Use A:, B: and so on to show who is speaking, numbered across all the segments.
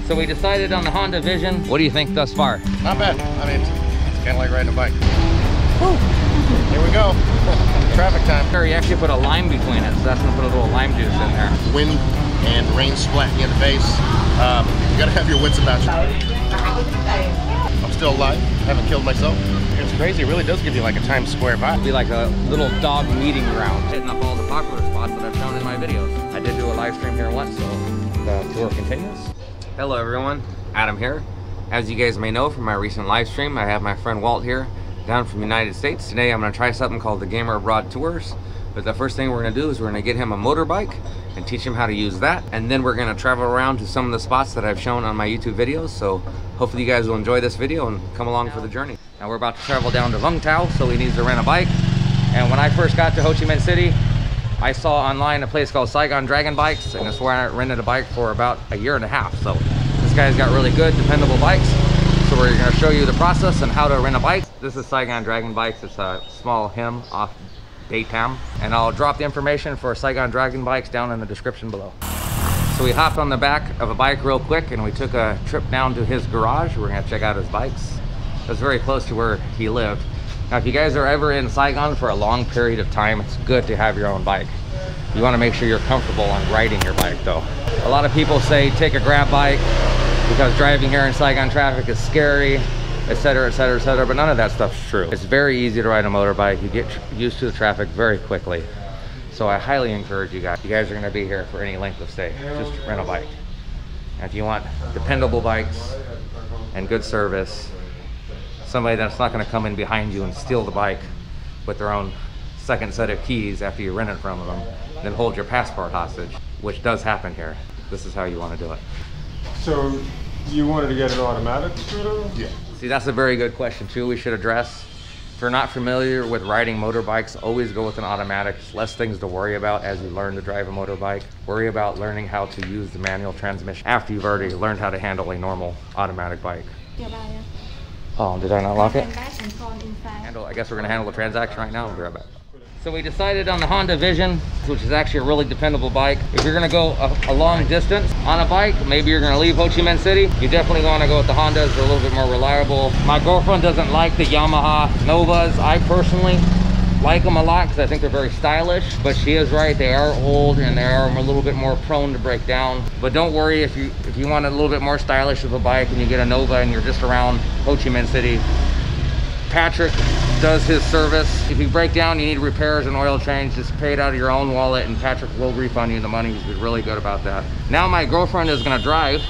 A: So we decided on the Honda Vision. What do you think thus far?
B: Not bad. I mean, it's kind of like riding a bike. Woo. Here we go. Traffic time.
A: You actually put a lime between it, so that's gonna put a little lime juice in there.
B: Wind and rain splatting you in the face. You gotta have your wits about you. I'm still alive. Haven't killed myself. It's crazy. It really does give you like a Times Square vibe.
A: It'd be like a little dog meeting ground, hitting up all the popular spots that I've shown in my videos. I did do a live stream here once, so the tour continues. Hello everyone, Adam here. As you guys may know from my recent live stream, I have my friend Walt here, down from the United States. Today I'm gonna try something called the Gamer Abroad Tours. But the first thing we're gonna do is we're gonna get him a motorbike and teach him how to use that. And then we're gonna travel around to some of the spots that I've shown on my YouTube videos. So hopefully you guys will enjoy this video and come along for the journey. Now we're about to travel down to Vung Tau, so he needs to rent a bike. And when I first got to Ho Chi Minh City, I saw online a place called Saigon Dragon Bikes, and that's where I rented a bike for about a year and a half. So this guy's got really good, dependable bikes. So we're gonna show you the process and how to rent a bike. This is Saigon Dragon Bikes. It's a small him off Batam. And I'll drop the information for Saigon Dragon Bikes down in the description below. So we hopped on the back of a bike real quick and we took a trip down to his garage. We're gonna check out his bikes. It's very close to where he lived. Now, if you guys are ever in Saigon for a long period of time, it's good to have your own bike. You wanna make sure you're comfortable on riding your bike though. A lot of people say take a grab bike because driving here in Saigon traffic is scary, etc., etc., etc., but none of that stuff's true. It's very easy to ride a motorbike. You get used to the traffic very quickly. So I highly encourage you guys. You guys are gonna be here for any length of stay. Just rent a bike. And if you want dependable bikes and good service, somebody that's not gonna come in behind you and steal the bike with their own second set of keys after you rent it from them, then hold your passport hostage, which does happen here. This is how you wanna do it.
C: So you wanted to get an automatic scooter?
B: Yeah.
A: See, that's a very good question too we should address. If you're not familiar with riding motorbikes, always go with an automatic. It's less things to worry about as you learn to drive a motorbike. Worry about learning how to use the manual transmission after you've already learned how to handle a normal automatic bike. Oh, did I not lock it? I guess we're gonna handle the transaction right now. We'll be right back. So we decided on the Honda Vision, which is actually a really dependable bike. If you're gonna go a long distance on a bike, maybe you're gonna leave Ho Chi Minh City, you definitely wanna go with the Hondas. They're a little bit more reliable. My girlfriend doesn't like the Yamaha Novas. I personally like them a lot because I think they're very stylish, but she is right, they are old and they are a little bit more prone to break down. But don't worry, if you want a little bit more stylish of a bike and you get a Nova and you're just around Ho Chi Minh City, Patrick does his service. If you break down, you need repairs and oil change, just pay it out of your own wallet and Patrick will refund you the money. He's really good about that. Now my girlfriend is gonna drive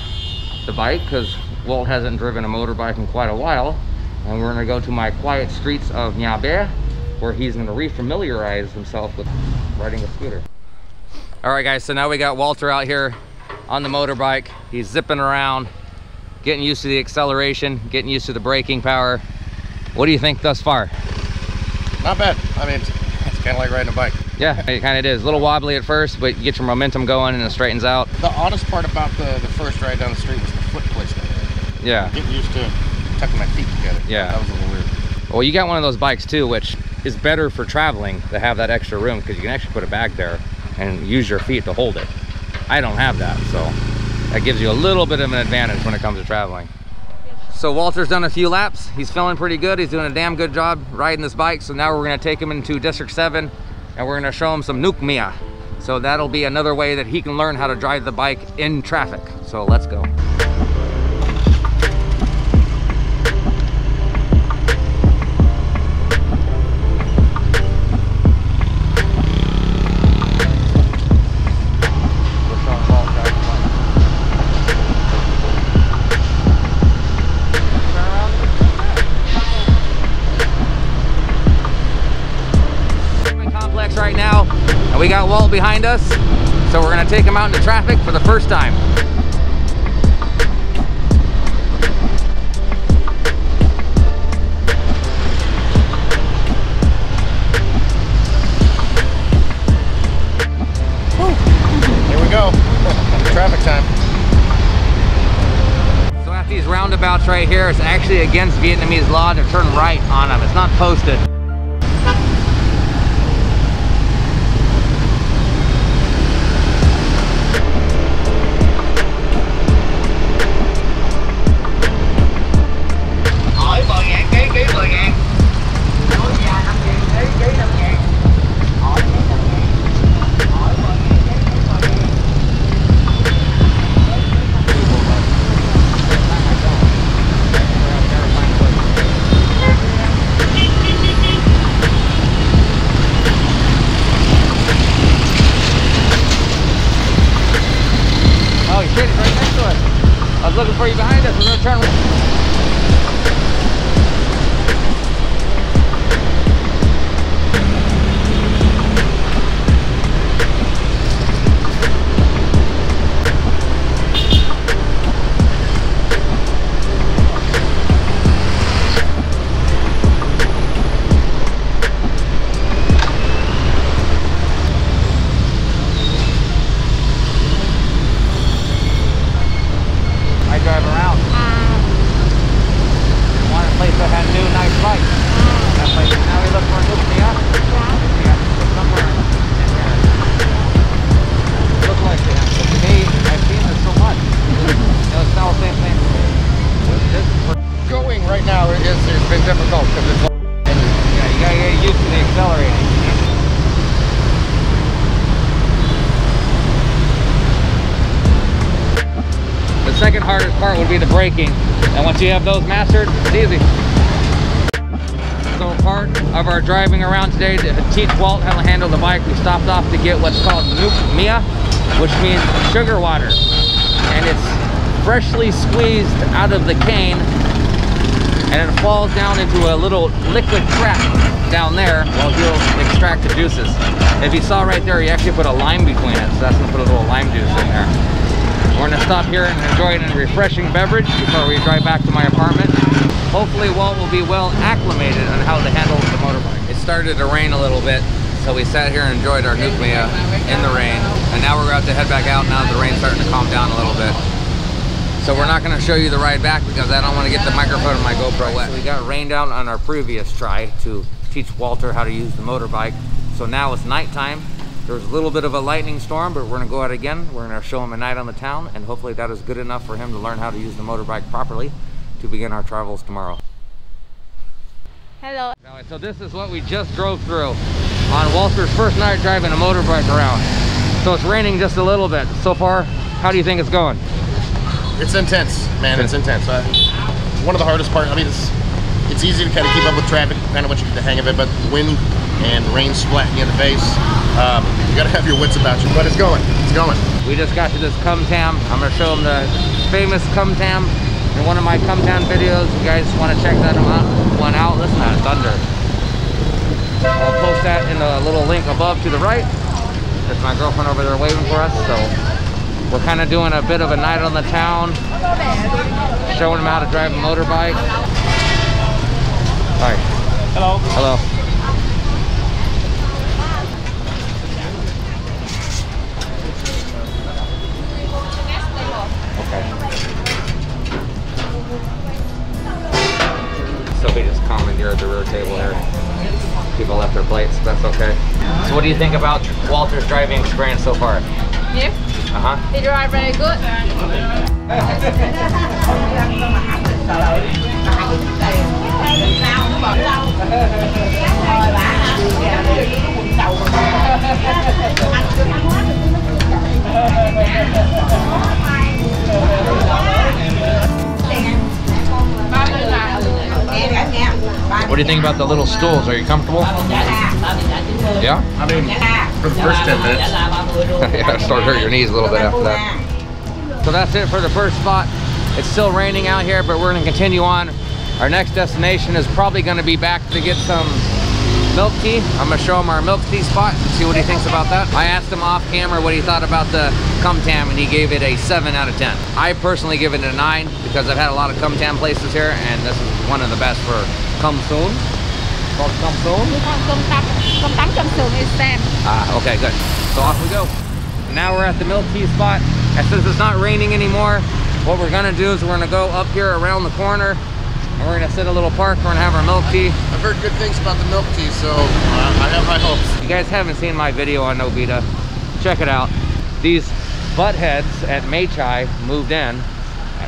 A: the bike because Walt hasn't driven a motorbike in quite a while. And we're gonna go to my quiet streets of Nha Be, where he's gonna refamiliarize himself with riding a scooter. All right guys, so now we got Walter out here on the motorbike. He's zipping around, getting used to the acceleration, getting used to the braking power. What do you think thus far?
B: Not bad. I mean, it's kind of like riding a bike.
A: Yeah, it kind of is. A little wobbly at first, but you get your momentum going and it straightens out.
B: The oddest part about the first ride down the street was the foot placement.
A: Yeah.
B: Getting used to tucking my feet together.
A: Yeah.
B: That was a little weird.
A: Well, you got one of those bikes too, which is better for traveling to have that extra room because you can actually put a bag there and use your feet to hold it. I don't have that, so that gives you a little bit of an advantage when it comes to traveling. So Walter's done a few laps. He's feeling pretty good. He's doing a damn good job riding this bike. So now we're gonna take him into District 7 and we're gonna show him some Nuc Mia. So that'll be another way that he can learn how to drive the bike in traffic. So let's go. Right now, and we got Walt behind us, so we're gonna take him out into traffic for the first time.
B: Woo. Here we go. Traffic time.
A: So at these roundabouts right here, it's actually against Vietnamese law to turn right on them. It's not posted. looking for you behind us. We're gonna turn. Drive around. Want a place that had new, nice bikes. That place. Now we look for a new Mia. Yeah, somewhere in here. Look like they have. But today, I've seen this so much. It's now the same thing.
B: Going right now has been difficult because it's.
A: Yeah, you gotta get used to the accelerating. The second hardest part would be the braking, and once you have those mastered, it's easy. So part of our driving around today to teach Walt how to handle the bike, we stopped off to get what's called Nuke Mia, which means sugar water, and it's freshly squeezed out of the cane, and it falls down into a little liquid trap down there while he'll extract the juices. If you saw right there, he actually put a lime between it, so that's gonna put a little lime juice in there. We're gonna stop here and enjoy a refreshing beverage before we drive back to my apartment. Hopefully Walt will be well acclimated on how to handle the motorbike. It started to rain a little bit, so we sat here and enjoyed our Nuke Mia in the rain. And now we're about to head back out now that the rain's starting to calm down a little bit. So we're not gonna show you the ride back because I don't wanna get the microphone and my GoPro wet. So we got rained out on our previous try to teach Walter how to use the motorbike. So now it's nighttime. There's a little bit of a lightning storm, but we're gonna go out again. We're gonna show him a night on the town, and hopefully that is good enough for him to learn how to use the motorbike properly to begin our travels tomorrow.
D: Hello.
A: So this is what we just drove through on Walter's first night driving a motorbike around. So it's raining just a little bit. So far, how do you think it's going?
B: It's intense, man. It's intense. One of the hardest parts. I mean, it's easy to kind of keep up with traffic, kind of once you get the hang of it. But wind and rain splatting you in the face, you gotta have your wits about you. But it's going. It's going.
A: We just got to this Cum Tam. I'm gonna show them the famous Cum Tam in one of my Cum Tam videos. You guys want to check that one out? Listen to that thunder. I'll post that in a little link above to the right. There's my girlfriend over there waiting for us. So we're kind of doing a bit of a night on the town, showing them how to drive a motorbike. Hi.
C: Hello.
A: Hello. Okay. So we just commandeered the rear table here. People left their plates, that's okay. So what do you think about Walter's driving experience so far?
D: Yes. He drive very good.
A: What do you think about the little stools? Are you comfortable? Yeah?
B: I mean, for the first 10 minutes.
A: Yeah, start hurt your knees a little bit after that. So that's it for the first spot. It's still raining out here, but we're gonna continue on. Our next destination is probably gonna be back to get some milk tea. I'm gonna show him our milk tea spot and see what he thinks about that. I asked him off camera what he thought about the Cum Tam, and he gave it a 7 out of 10. I personally give it a 9 because I've had a lot of Cum Tam places here, and this is one of the best for Cum Soon. Called Cum Soon? Okay, good. So off we go. Now we're at the milk tea spot. And since it's not raining anymore, what we're gonna do is we're gonna go up here around the corner, and we're gonna sit a little park. We're gonna have our milk tea.
B: I've heard good things about the milk tea, so I have high hopes.
A: If you guys haven't seen my video on Nobita, check it out. These butt heads at Meichai moved in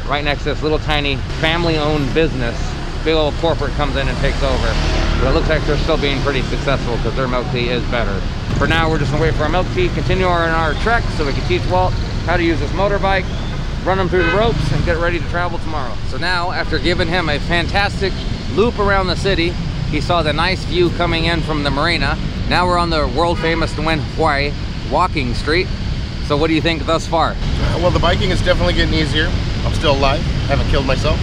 A: right next to this little tiny family-owned business. Big old corporate comes in and takes over. But it looks like they're still being pretty successful because their milk tea is better. For now, we're just gonna wait for our milk tea, continue on our trek so we can teach Walt how to use this motorbike, run him through the ropes, and get ready to travel tomorrow. So now, after giving him a fantastic loop around the city, he saw the nice view coming in from the marina. Now we're on the world famous Nguyen Hue walking street. So what do you think thus far?
B: Well, the biking is definitely getting easier. I'm still alive. Haven't killed myself.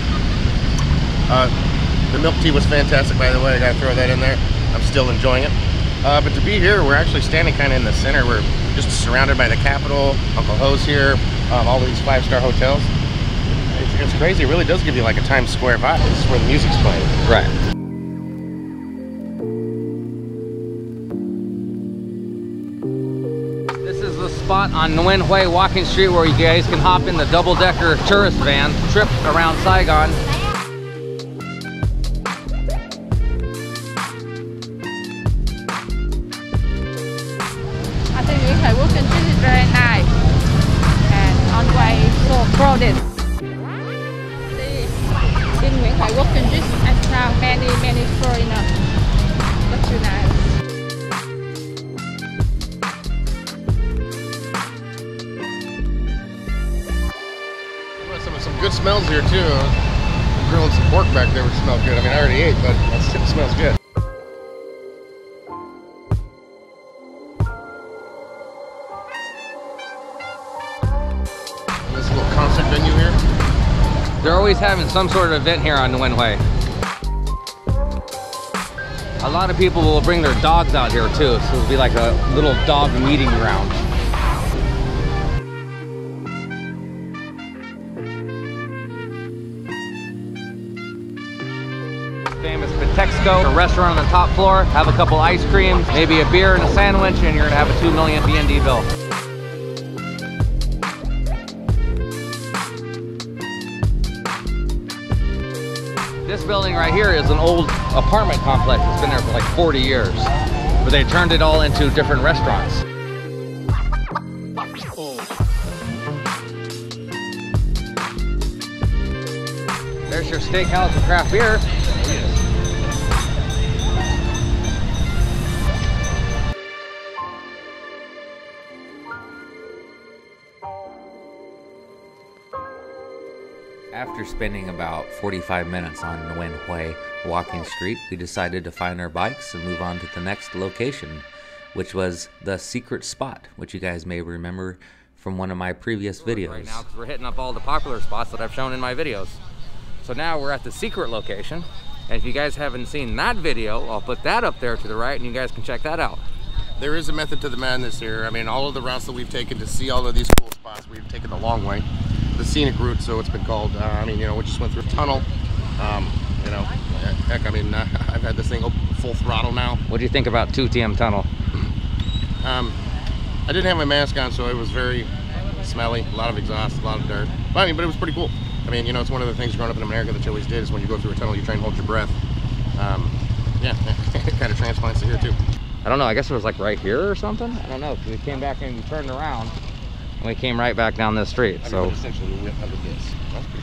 B: The milk tea was fantastic, by the way. I gotta throw that in there. I'm still enjoying it. But to be here, we're actually standing kind of in the center. We're just surrounded by the Capitol, Uncle Ho's here, all of these 5-star hotels. It's crazy. It really does give you like a Times Square vibe. This is where the music's playing.
A: Right. This is the spot on Nguyen Hue Walking Street where you guys can hop in the double-decker tourist van trip around Saigon.
D: I think Nguyễn Huệ Walking Street is very nice and on way so crowded. In Nguyễn Huệ Walking Street, I saw many foreigners. That's too nice.
B: Some good smells here too. I'm grilling some pork back there, which smells good. I mean, I already ate, but it smells good. And this little concert venue here.
A: They're always having some sort of event here on Nguyen Hue. A lot of people will bring their dogs out here too, so it'll be like a little dog meeting ground. Famous Patexco, a restaurant on the top floor, have a couple ice creams, maybe a beer and a sandwich, and you're gonna have a 2 million BND bill. This building right here is an old apartment complex. It's been there for like 40 years, but they turned it all into different restaurants. There's your steakhouse and craft beer. After spending about 45 minutes on Nguyen Hue Walking Street, we decided to find our bikes and move on to the next location, which was the secret spot, which you guys may remember from one of my previous videos. Right now, because we're hitting up all the popular spots that I've shown in my videos. So now we're at the secret location, and if you guys haven't seen that video, I'll put that up there to the right, and you guys can check that out.
B: There is a method to the madness here. I mean, all of the routes that we've taken to see all of these cool spots, we've taken the long way. The scenic route, so it's been called. I mean, you know, we just went through a tunnel. You know, heck, I mean, I've had this thing open full throttle now.
A: What do you think about 2TM Tunnel?
B: I didn't have my mask on, so it was very smelly, a lot of exhaust, a lot of dirt. But I mean, but it was pretty cool. I mean, you know, it's one of the things growing up in America that you always did is when you go through a tunnel, you try and hold your breath. Yeah, it kind of transplants to here too.
A: I don't know, I guess it was like right here or something? I don't know, because we came back and we turned around and we came right back down this street.
B: I
A: so
B: mean, essentially we went under this.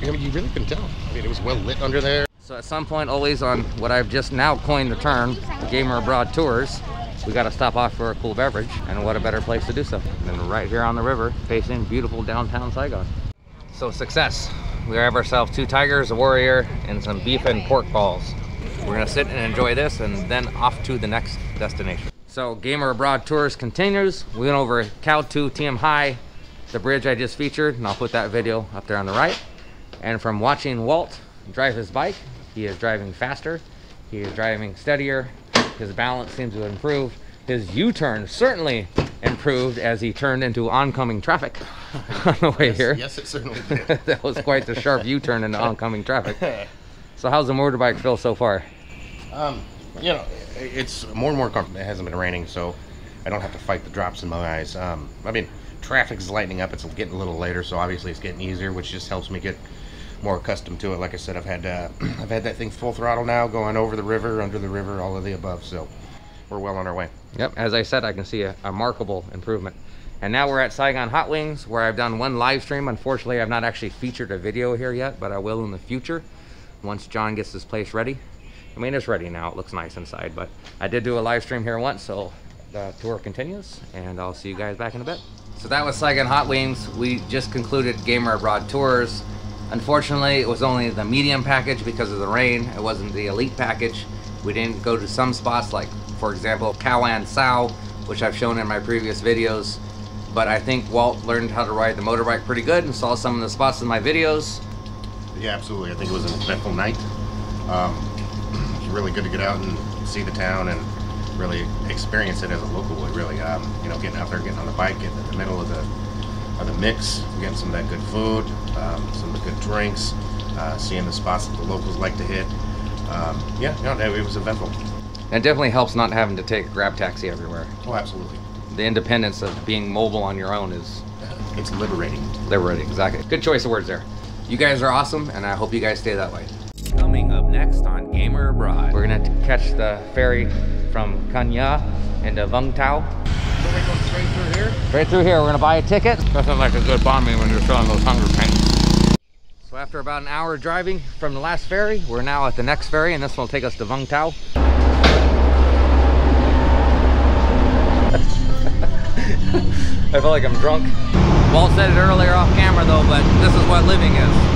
B: I mean, you really couldn't tell. I mean, it was well lit under there.
A: So at some point, always on what I've just now coined the term, Gamer Abroad Tours, we got to stop off for a cool beverage, and what a better place to do so than right here on the river, facing beautiful downtown Saigon. So success. We have ourselves 2 tigers, a warrior, and some beef and pork balls. We're gonna sit and enjoy this, and then off to the next destination. So Gamer Abroad Tours continues. We went over Khao Tu Tiem Hai, the bridge I just featured, and I'll put that video up there on the right. And from watching Walt drive his bike, he is driving faster, he is driving steadier, his balance seems to improve. His U-turn certainly improved as he turned into oncoming traffic on the way here.
B: Yes, it certainly did.
A: That was quite the sharp U-turn into oncoming traffic. So how's the motorbike feel so far?
B: You know, it's more and more comfortable. It hasn't been raining, so I don't have to fight the drops in my eyes. I mean, traffic's lightening up. It's getting a little later, so obviously it's getting easier, which just helps me get more accustomed to it. Like I said, I've had that thing full throttle now, going over the river, under the river, all of the above. So we're well on our way.
A: Yep, as I said, I can see a remarkable improvement. And now we're at Saigon Hot Wings, where I've done one live stream. Unfortunately, I've not actually featured a video here yet, but I will in the future once John gets this place ready. I mean, it's ready now. It looks nice inside, but I did do a live stream here once, so the tour continues, and I'll see you guys back in a bit. So that was Saigon Hot Wings. We just concluded Gamer Abroad Tours. Unfortunately, it was only the medium package because of the rain. It wasn't the elite package. We didn't go to some spots like, for example, Khao An Sao, which I've shown in my previous videos. But I think Walt learned how to ride the motorbike pretty good and saw some of the spots in my videos.
B: Yeah, absolutely. I think it was an eventful night. It was really good to get out and see the town and really experience it as a local would. Really, you know, getting out there, getting on the bike, getting in the middle of the mix, getting some of that good food, some of the good drinks, seeing the spots that the locals like to hit. Yeah, no, it was eventful.
A: It definitely helps not having to take a grab taxi everywhere.
B: Oh, absolutely.
A: The independence of being mobile on your own is
B: It's liberating.
A: liberating. Exactly. Good choice of words there. You guys are awesome, and I hope you guys stay that way. Coming up next on Gamer Abroad, we're gonna catch the ferry from Kanya into Vung Tau.
B: So we're going straight through here?
A: Right through here, we're gonna buy a ticket. Nothing like a good bombing when you're feeling those hunger pains. So after about an hour driving from the last ferry, we're now at the next ferry, and this one will take us to Vung Tau. I feel like I'm drunk. Walt said it earlier off camera though, but this is what living is.